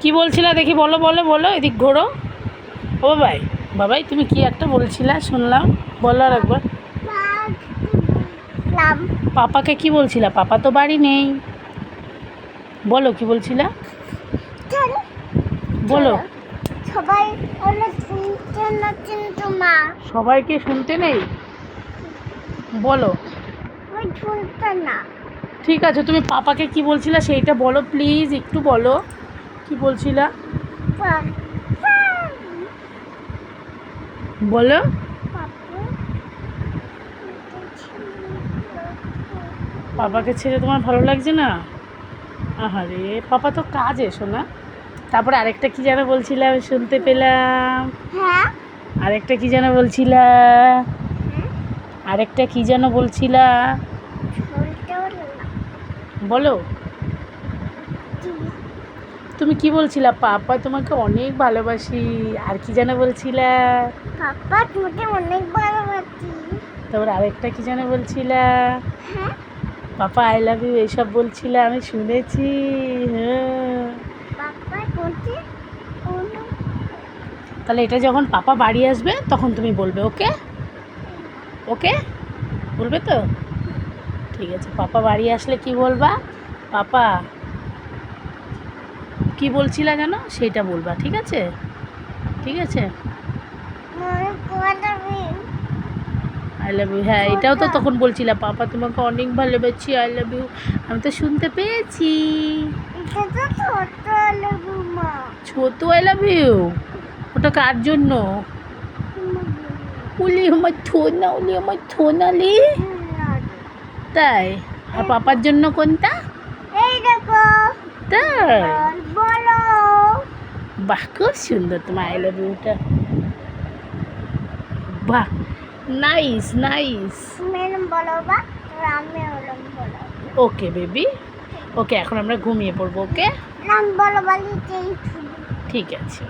কি বলছিলা দেখি, বলো বলো বলো, এদিক ঘোরো। ও বাবাই, বাবাই তুমি কি একটা বলছিলা শুনলাম, বলো আর একবার। পাপাকে কি বলছিলা? পাপা তো বাড়ি নেই, বলো কি বলছিলা, বলো। সবাই শুনতে না, কিন্তু মা সবাইকে শুনতে নেই, বলো। ওই শুনতে না। ঠিক আছে, তুমি পাপাকে কি বলছিলা সেইটা বলো প্লিজ, একটু বলো কি বলছিলা, বলো। পাপাকে ছেড়ে তোমার ভালো লাগছে না? আহারে, পাপা তো কাজে শোনা। তারপরে আরেকটা কি যেন বলছিলাম, শুনতে পেলাম। হ্যাঁ, আরেকটা কি যেন বলছিলা, আরেকটা কি যেন বলছিলা, বলো। তুমি কি বলছিলা? পাপা তোমাকে অনেক ভালোবাসি, আর কি যেন বলছিলা। পাপা তোমাকে অনেক ভালোবাসি। তারপর আরেকটা কি যেন বলছিলা, হ্যাঁ, পাপা আই লাভ ইউ, এইসব বলছিলা, আমি শুনেছি। হ্যাঁ, পাপা বলছে তাহলে এটা যখন পাপা বাড়ি আসবে তখন তুমি বলবে, ওকে ওকে, বলবে তো? ঠিক আছে, পাপা বাড়ি আসলে কি বলবা? পাপা কি বলছিলা যেন সেইটা বলবা, ঠিক আছে? ঠিক আছে, আই লাভ ইউ, হ্যাঁ এটাও তো তখন বলছিলা, পাপা তোমাকে অনেক ভালোবাসি, আই লাভ ইউ, আমি তো শুনতে পেয়েছি। ছোট আই লাভ ইউ, ওটা কার জন্য? উলি আমার থোনা, উলি আমার থোনালি, তাই? আর পাপার জন্য কোনটা? এই দেখো, তাই? বলো। বাহ, খুব সুন্দর তোমার আই লাভ ইউটা, বাহ, নাইস নাইস। মেনম বলো বা, আমি ওরম বলো। ওকে বেবি, ওকে, এখন আমরা ঘুমিয়ে পড়বো, ওকে? নাম বলো বলি, ঠিক আছে।